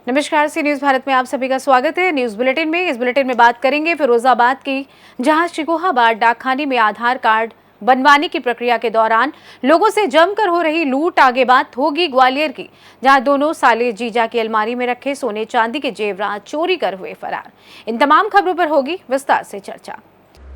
नमस्कार, सी न्यूज़ भारत में आप सभी का स्वागत है। न्यूज़ बुलेटिन में इस बुलेटिन में बात करेंगे फिरोजाबाद की, जहां शिकोहाबाद डाकखाने में आधार कार्ड बनवाने की प्रक्रिया के दौरान लोगों से जमकर हो रही लूट। आगे बात होगी ग्वालियर की, जहां दोनों साले जीजा की अलमारी में रखे सोने चांदी के जेवरात चोरी कर हुए फरार। इन तमाम खबरों पर होगी विस्तार से चर्चा।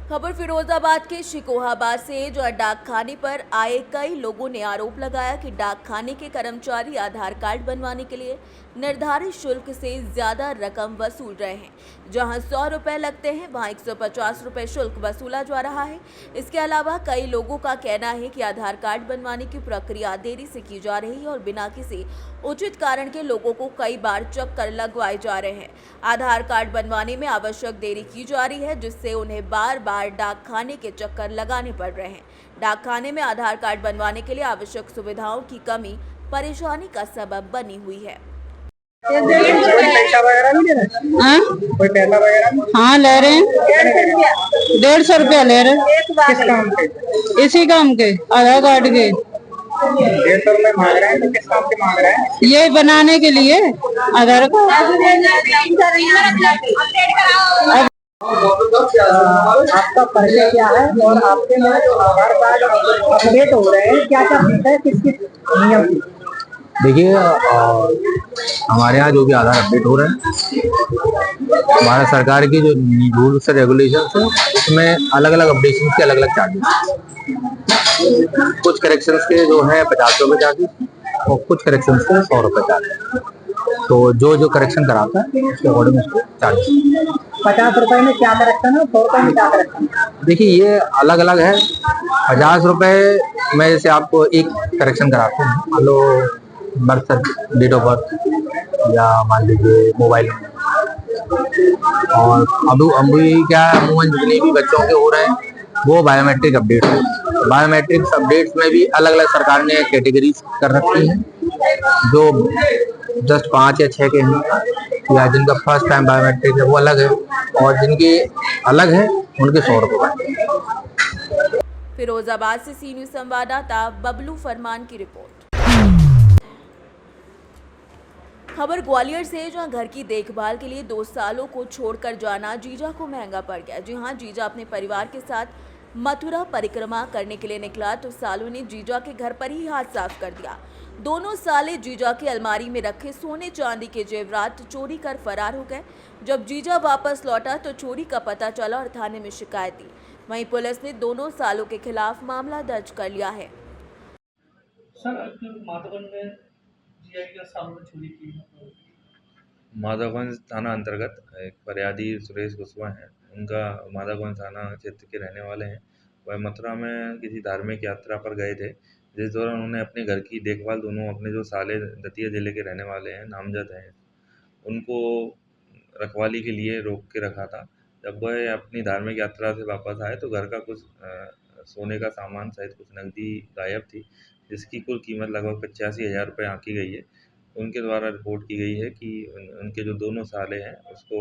खबर फिरोजाबाद के शिकोहाबाद से, जो डाकखाने पर आए कई लोगों ने आरोप लगाया कि डाकखाने के कर्मचारी आधार कार्ड बनवाने के लिए निर्धारित शुल्क से ज्यादा रकम वसूल रहे हैं। जहां 100 रुपए लगते हैं, वहां 150 रुपए शुल्क वसूला जा रहा है। इसके अलावा कई लोगों का कहना है कि आधार कार्ड बनवाने की प्रक्रिया देरी से की जा रही है और बिना किसी उचित कारण के लोगों को कई बार चक्कर लगवाए जा रहे हैं। आधार कार्ड बनवाने में आवश्यक देरी की जा रही है, जिससे उन्हें बार बार डाकखाने के चक्कर लगाने पड़ रहे हैं। डाकखाने में आधार कार्ड बनवाने के लिए आवश्यक सुविधाओं की कमी परेशानी का सबब बनी हुई है। कोई पैसा वगैरह नहीं ले रहे? हाँ कोई पैसा वगैरह? हाँ ले रहे हैं, 150 रुपया ले रहे हैं। किस काम के? इसी काम के, आधार कार्ड के। 150 रुपए मांग रहे हैं, तो किस काम के मांग रहे हैं? ये बनाने के लिए आधार कार्ड। आपका परिचय क्या है और आपके में जो आधार कार्ड अपडेट हो रहे हैं, क्या क्या फीस है, किस किस नियम की? देखिए, हमारे यहाँ जो भी आधार अपडेट हो रहे हैं, हमारा सरकार की जो रूल्स रेगुलेशन है उसमें अलग अलग अपडेशन के अलग अलग चार्जेस। कुछ करेक्शंस के जो है 50 रुपये चार्जेस और कुछ करेक्शंस के 100 रुपये चार्जेस। तो जो करेक्शन कराता है उसके अकॉर्डिंग उसको चार्जेस। 50 रुपए में क्या करेक्शन है, 100 रुपए में क्या करेक्शन है? देखिए, ये अलग अलग है। 50 रुपये में जैसे आपको एक करेक्शन कराते हैं, मान लो बर्थ, डेट ऑफ बर्थ, या मान लीजिए मोबाइल नंबर, और अभी क्या अमूमन जितने भी बच्चों के हो रहे हैं वो बायोमेट्रिक अपडेट है। बायोमेट्रिक्स अपडेट्स में भी अलग अलग सरकार ने कैटेगरीज कर रखी हैं, जो जस्ट 5 या 6 के हैं, या जिनका फर्स्ट टाइम बायोमेट्रिक है वो अलग है, और जिनके अलग है उनके 100 रुपये। फिरोजाबाद से सी न्यूज़ संवाददाता बबलू फरमान की रिपोर्ट। खबर ग्वालियर से, जहां घर की देखभाल के लिए 2 सालों को छोड़कर जाना जीजा को महंगा पड़ गया। जी हां, जीजा अपने परिवार के साथ मथुरा परिक्रमा करने के लिए निकला तो सालों ने जीजा के घर पर ही हाथ साफ कर दिया। दोनों साले जीजा की अलमारी में रखे सोने चांदी के जेवरात चोरी कर फरार हो गए। जब जीजा वापस लौटा तो चोरी का पता चला और थाने में शिकायत दी। वहीं पुलिस ने दोनों सालों के खिलाफ मामला दर्ज कर लिया है। माधवगंज थाना अंतर्गत एक फरियादी सुरेश कुशवाहा हैं। उनका माधवगंज थाना क्षेत्र के रहने वाले हैं। वह मथुरा में किसी धार्मिक यात्रा पर गए थे, जिस दौरान उन्होंने अपने घर की देखभाल दोनों अपने जो साले दतिया जिले के रहने वाले हैं, नामजद हैं, उनको रखवाली के लिए रोक के रखा था। जब वह अपनी धार्मिक यात्रा से वापस आए तो घर का कुछ सोने का सामान सहित कुछ नकदी गायब थी, जिसकी कुल कीमत लगभग 85,000 रुपये आंकी गई है। उनके द्वारा रिपोर्ट की गई है कि उनके जो दोनों साले हैं उसको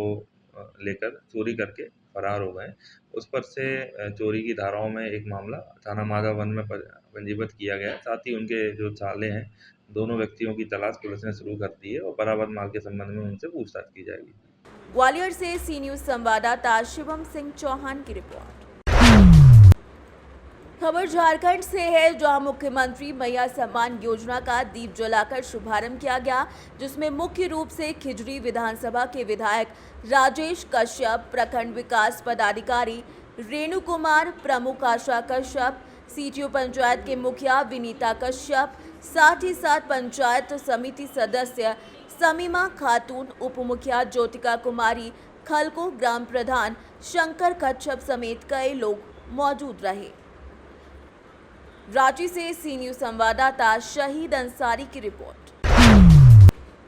लेकर चोरी करके फरार हो गए। उस पर से चोरी की धाराओं में एक मामला थाना माधवगंज में पंजीबद्ध किया गया है। साथ ही उनके जो साले हैं, दोनों व्यक्तियों की तलाश पुलिस ने शुरू कर दी है और बरामद माल के संबंध में उनसे पूछताछ की जाएगी। ग्वालियर से सी न्यूज़ संवाददाता शिवम सिंह चौहान की रिपोर्ट। खबर झारखंड से है, जहां मुख्यमंत्री मैया सम्मान योजना का दीप जलाकर शुभारंभ किया गया, जिसमें मुख्य रूप से खिजरी विधानसभा के विधायक राजेश कश्यप, प्रखंड विकास पदाधिकारी रेणु कुमार, प्रमुख आशा कश्यप, सीटीओ पंचायत के मुखिया विनीता कश्यप, साथ ही साथ पंचायत समिति सदस्य समीमा खातून, उप मुखिया ज्योतिका कुमारी खलको, ग्राम प्रधान शंकर कच्छप समेत कई लोग मौजूद रहे। रांची से सी न्यूज़ संवाददाता शहीद अंसारी की रिपोर्ट।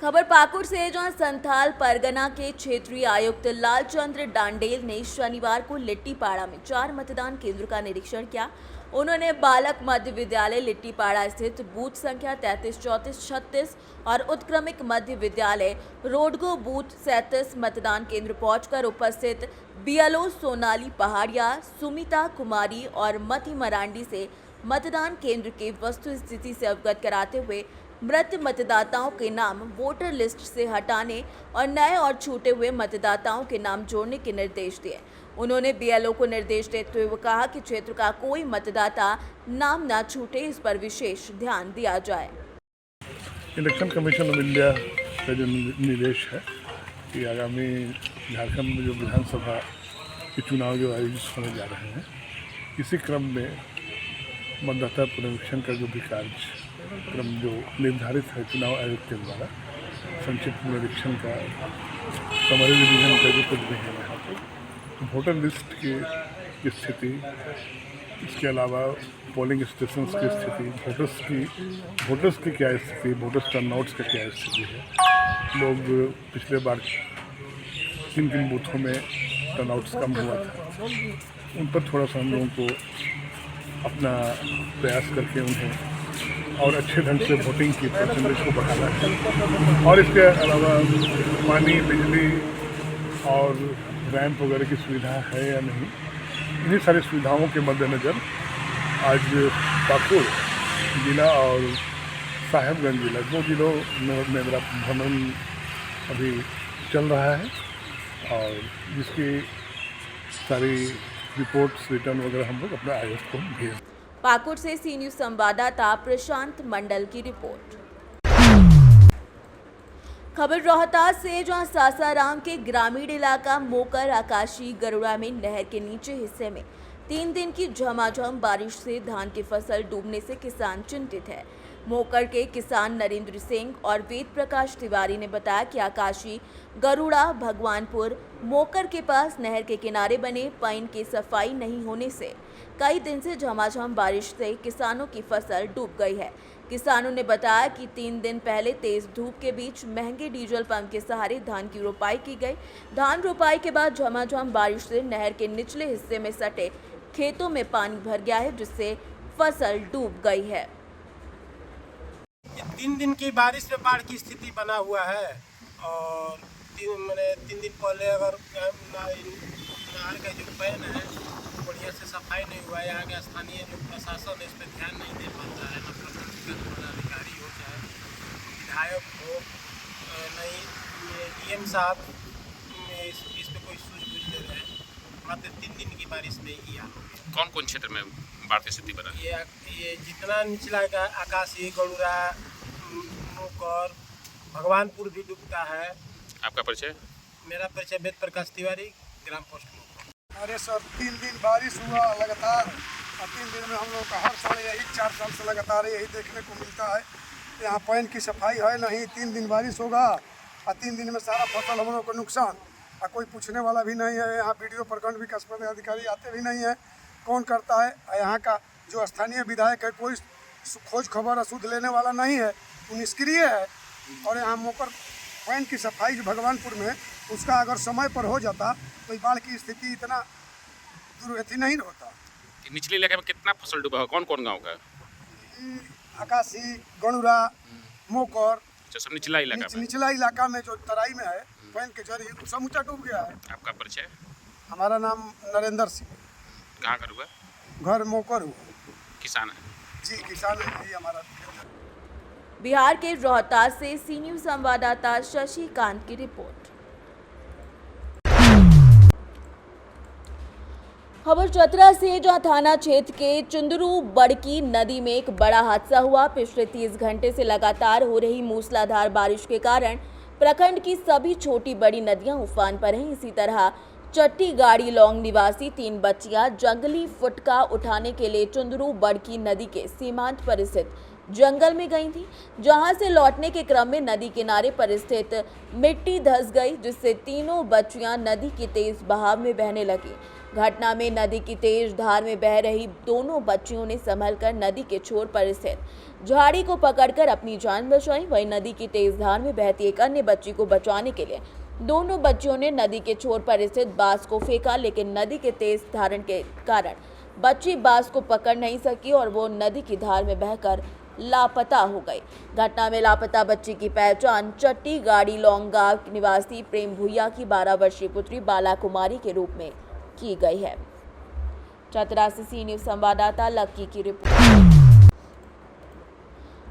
खबर पाकुड़ से, जहां संथाल परगना के क्षेत्रीय आयुक्त लालचंद्र डांडेल ने शनिवार को लिट्टीपाड़ा में 4 मतदान केंद्र का निरीक्षण किया। उन्होंने बालक मध्य विद्यालय लिट्टीपाड़ा स्थित बूथ संख्या 33, 34, 36 और उत्क्रमिक मध्य विद्यालय रोडगो बूथ 37 मतदान केंद्र पहुंचकर उपस्थित बीएलओ सोनाली पहाड़िया, सुमिता कुमारी और मती मरांडी से मतदान केंद्र के वस्तु स्थिति से अवगत कराते हुए मृत मतदाताओं के नाम वोटर लिस्ट से हटाने और नए और छूटे हुए मतदाताओं के नाम जोड़ने के निर्देश दिए। उन्होंने बीएलओ को निर्देश देते हुए कहा कि क्षेत्र का कोई मतदाता नाम न छूटे, इस पर विशेष ध्यान दिया जाए। इलेक्शन कमीशन ऑफ इंडिया का जो निर्देश है कि आगामी झारखंड में जो विधानसभा के चुनाव जो आयोजित होने जा रहे हैं, इसी क्रम में मतदाता पुनरीक्षण का जो भी कार्यक्रम जो निर्धारित है चुनाव आयोग के द्वारा, संक्षिप्त पुनरीक्षण का, समरी रिवीजन का जो कुछ भी है यहाँ पर, वोटर लिस्ट की स्थिति, इसके अलावा पोलिंग स्टेशंस की स्थिति, वोटर्स की क्या स्थिति, वोटर्स टर्नआउट्स का क्या स्थिति है। लोग पिछले बार किन बूथों में टर्नआउट्स कम हुआ था, उन पर थोड़ा सा हम लोगों को अपना प्रयास करके उन्हें और अच्छे ढंग से वोटिंग की परसेंटेज को बढ़ाना है। और इसके अलावा पानी, बिजली और रैंप वगैरह की सुविधा है या नहीं, इन्हीं सारी सुविधाओं के मद्देनज़र आज पाकुड़ जिला और साहेबगंज जिला, 2 जिलों में मेरा भ्रमण अभी चल रहा है और जिसकी सारी रिपोर्ट्स रिटर्न वगैरह हम लोग अपने आयोग को भेज। पाकुड़ से सी न्यूज़ संवाददाता प्रशांत मंडल की रिपोर्ट। खबर रोहतास से, जहां सासाराम के ग्रामीण इलाका मोकर आकाशी गरुड़ा में नहर के नीचे हिस्से में 3 दिन की झमाझम बारिश से धान की फसल डूबने से किसान चिंतित है। मोकर के किसान नरेंद्र सिंह और वेद प्रकाश तिवारी ने बताया कि आकाशी गरुड़ा भगवानपुर मोकर के पास नहर के किनारे बने पाइन की सफाई नहीं होने से कई दिन से झमाझम बारिश से किसानों की फसल डूब गई है। किसानों ने बताया कि 3 दिन पहले तेज धूप के बीच महंगे डीजल पंप के सहारे धान की रोपाई की गई। धान रोपाई के बाद झमाझम बारिश से नहर के निचले हिस्से में सटे खेतों में पानी भर गया है, जिससे फसल डूब गई है। 3 दिन की बारिश में बाढ़ की स्थिति बना हुआ है और 3 दिन पहले अगर नहर का जो पैन है बढ़िया से सफाई नहीं हुआ है। यहाँ के स्थानीय जो प्रशासन इस पर ध्यान नहीं दे पाता है, न प्रखंड अधिकारी हो चाहे विधायक हो, नहीं डीएम साहब इस पर कोई सूझबूझ दे रहे हैं। मात्र 3 दिन की बारिश में ही हाल हो गया। कौन कौन क्षेत्र में बाढ़ की स्थिति बना? ये जितना निचला का आकाशी गरुड़ा मोकर भगवानपुर भी डूबता है। आपका परिचय? मेरा परिचय वेद प्रकाश तिवारी, ग्राम पोस्ट मोकर। अरे सर 3 दिन बारिश हुआ लगातार और 3 दिन में हम लोग का हर साल यही 4 साल से लगातार यही देखने को मिलता है। यहाँ पैन की सफाई है नहीं, 3 दिन बारिश होगा और 3 दिन में सारा फसल हम लोग को नुकसान, और कोई पूछने वाला भी नहीं है। यहाँ वीडियो प्रखंड विकास पदाधिकारी आते भी नहीं है, कौन करता है? यहाँ का जो स्थानीय विधायक है कोई खोज खबर शुद्ध लेने वाला नहीं है, वो निष्क्रिय है। और यहाँ मोकर पैन की सफाई जो भगवानपुर में, उसका अगर समय पर हो जाता तो बाढ़ की स्थिति इतना दुर्गति नहीं होता। निचले इलाके में कितना फसल डूबा है? कौन कौन गांव का? आकाशी गणुरा मोकर, सब निचला इलाका में। निचला इलाका में जो तराई में है पैन के जरिए समूचा डूब गया है। आपका परिचय? हमारा नाम नरेंद्र सिंह। कहाँ घर हुआ? घर मोकर हुआ। किसान है जी, किसान है हमारा। बिहार के रोहतास से सी न्यूज़ संवाददाता शशिकांत की रिपोर्ट। खबर चतरा से, जहां थाना क्षेत्र के चुंदरू बड़की नदी में एक बड़ा हादसा हुआ। पिछले 30 घंटे से लगातार हो रही मूसलाधार बारिश के कारण प्रखंड की सभी छोटी बड़ी नदियां उफान पर हैं। इसी तरह चट्टी गाड़ी लौंग निवासी 3 बच्चियां जंगली फुटका उठाने के लिए चुंदरू बड़की नदी के सीमांत पर स्थित जंगल में गई थी, जहां से लौटने के क्रम में नदी किनारे पर स्थित मिट्टी धंस गई, जिससे तीनों बच्चियां नदी की तेज बहाव में बहने लगी। घटना में नदी की तेज धार में बह रही दोनों बच्चियों ने संभलकर नदी के छोर पर स्थित झाड़ी को पकड़कर अपनी जान बचाई। वहीं नदी की तेज धार में बहती एक अन्य बच्ची को बचाने के लिए दोनों बच्चियों ने नदी के छोर पर स्थित बांस को फेंका, लेकिन नदी के तेज धारण के कारण बच्ची बांस को पकड़ नहीं सकी और वो नदी की धार में बहकर लापता हो गई। घटना में लापता बच्ची की पहचान चट्टी गाड़ी लौंग गांव निवासी प्रेम भुइया की 12 वर्षीय पुत्री बाला कुमारी के रूप में की गई है। चतरा से सी न्यूज़ संवाददाता लक्की की रिपोर्ट।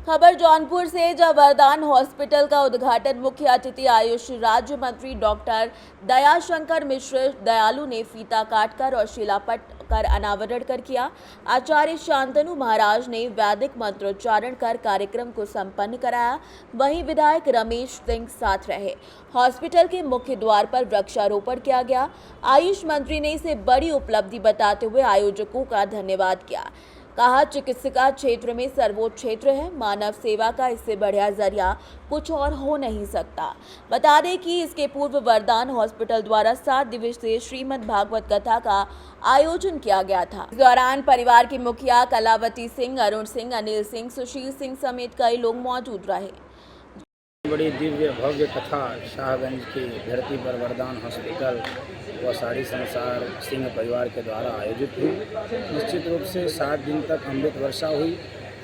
खबर जौनपुर से, जब वरदान हॉस्पिटल का उद्घाटन मुख्य अतिथि आयुष राज्य मंत्री डॉक्टर दयाशंकर मिश्र दयालु ने फीता काटकर और शिलापट कर अनावरण कर किया। आचार्य शांतनु महाराज ने वैदिक मंत्रोच्चारण कर कार्यक्रम को संपन्न कराया। वहीं विधायक रमेश सिंह साथ रहे। हॉस्पिटल के मुख्य द्वार पर वृक्षारोपण किया गया। आयुष मंत्री ने इसे बड़ी उपलब्धि बताते हुए आयोजकों का धन्यवाद किया। कहा, चिकित्सा क्षेत्र में सर्वोच्च क्षेत्र है। मानव सेवा का इससे बढ़िया जरिया कुछ और हो नहीं सकता। बता दें कि इसके पूर्व वरदान हॉस्पिटल द्वारा 7 दिवसीय श्रीमद् भागवत कथा का आयोजन किया गया था। इस दौरान परिवार की मुखिया कलावती सिंह, अरुण सिंह, अनिल सिंह, सुशील सिंह समेत कई लोग मौजूद रहे। बड़ी दिव्य भव्य कथा शाहगंज की धरती पर वरदान हॉस्पिटल व साड़ी संसार सिंह परिवार के द्वारा आयोजित हुई। निश्चित रूप से 7 दिन तक अमृत वर्षा हुई।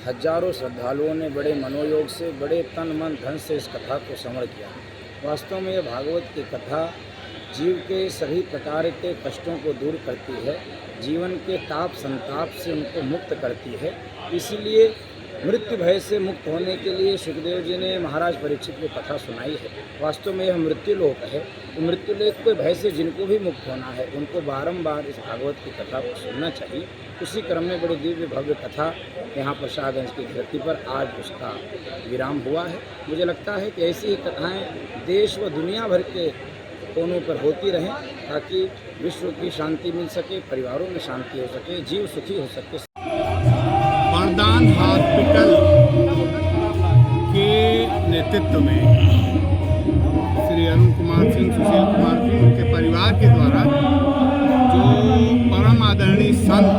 हजारों श्रद्धालुओं ने बड़े मनोयोग से, बड़े तन मन धन से इस कथा को श्रवण किया। वास्तव में यह भागवत की कथा जीव के सभी प्रकार के कष्टों को दूर करती है, जीवन के ताप संताप से उनको मुक्त करती है। इसीलिए मृत्यु भय से मुक्त होने के लिए सुखदेव जी ने महाराज परीक्षित को कथा सुनाई है। वास्तव में यह मृत्यु लोक है। तो मृत्यु लोक के भय से जिनको भी मुक्त होना है उनको बारंबार इस भागवत की कथा को सुनना चाहिए। उसी क्रम में बड़ी दिव्य भव्य कथा यहाँ पर शाहगंज की धरती पर आज उसका विराम हुआ है। मुझे लगता है कि ऐसी ही कथाएँ देश व दुनिया भर के कोनों पर होती रहें ताकि विश्व की शांति मिल सके, परिवारों में शांति हो सके, जीव सुखी हो सके। वरदान हॉस्पिटल के नेतृत्व में श्री अरुण कुमार सिंह, सुशील कुमार सिंह, उनके परिवार के द्वारा जो परम आदरणीय संत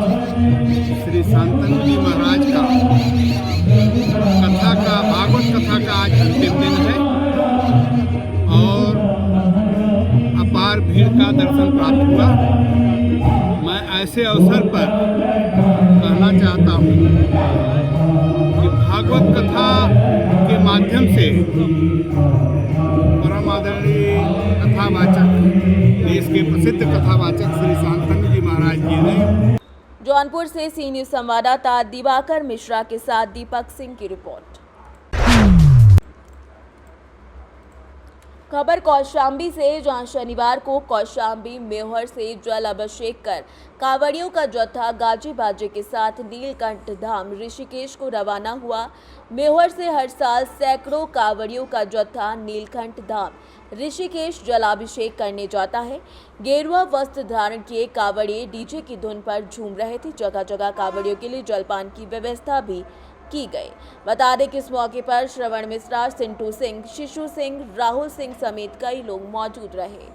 श्री शांतनु जी महाराज का भागवत कथा का आज अंतिम दिन है और अपार भीड़ का दर्शन प्राप्त हुआ। मैं ऐसे अवसर पर कहना चाहता हूँ कि भागवत कथा के माध्यम से परम आदरणीय कथावाचक, देश के प्रसिद्ध कथावाचक श्री शांतनु जी महाराज जी ने। जौनपुर से सी न्यूज़ संवाददाता दिवाकर मिश्रा के साथ दीपक सिंह की रिपोर्ट। खबर कौशाम्बी से, जहां शनिवार को कौशाम्बी मेहर से जल अभिषेक कर कांवड़ियों का जत्था गाजे बाजे के साथ नीलकंठ धाम ऋषिकेश को रवाना हुआ। मेहर से हर साल सैकड़ों कांवड़ियों का जत्था नीलकंठ धाम ऋषिकेश जलाभिषेक करने जाता है। गेरुआ वस्त्र धारण किए कांवड़िए डीजे की धुन पर झूम रहे थे। जगह जगह कांवड़ियों के लिए जलपान की व्यवस्था भी की गई। बता दें कि इस मौके पर श्रवण मिश्रा, सिंटू सिंह, शिशु सिंह, राहुल सिंह समेत कई लोग मौजूद रहे।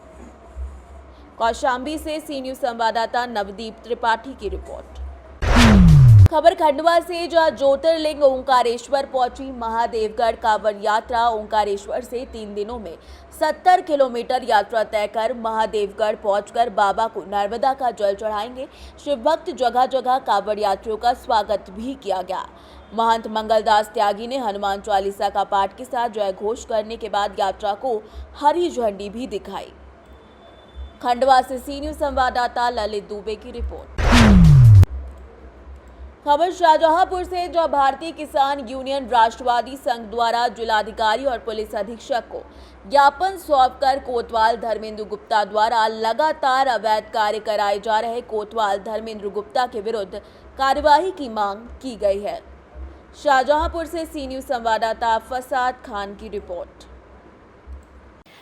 कौशाम्बी से सी न्यूज़ संवाददाता नवदीप त्रिपाठी की रिपोर्ट। खबर खंडवा से, जहां ज्योतिर्लिंग ओंकारेश्वर पहुंची महादेवगढ़ कांवड़ यात्रा। ओंकारेश्वर से 3 दिनों में 70 किलोमीटर यात्रा तय कर महादेवगढ़ पहुंचकर बाबा को नर्मदा का जल चढ़ाएंगे। शिव भक्त जगह जगह कांवड़ यात्रियों का स्वागत भी किया गया। महंत मंगलदास त्यागी ने हनुमान चालीसा का पाठ के साथ जय घोष करने के बाद यात्रा को हरी झंडी भी दिखाई। खंडवा से सी न्यूज़ संवाददाता ललित दुबे की रिपोर्ट। खबर शाहजहांपुर से, जो भारतीय किसान यूनियन राष्ट्रवादी संघ द्वारा जिलाधिकारी और पुलिस अधीक्षक को ज्ञापन सौंपकर कोतवाल धर्मेंद्र गुप्ता द्वारा लगातार अवैध कार्य कराए जा रहे कोतवाल धर्मेंद्र गुप्ता के विरुद्ध कार्यवाही की मांग की गई है। शाहजहांपुर से सी न्यूज़ संवाददाता फसाद खान की रिपोर्ट।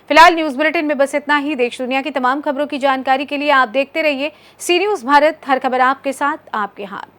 फिलहाल न्यूज़ बुलेटिन में बस इतना ही। देश दुनिया की तमाम खबरों की जानकारी के लिए आप देखते रहिए सी न्यूज़ भारत। हर खबर आपके साथ, आपके हाथ।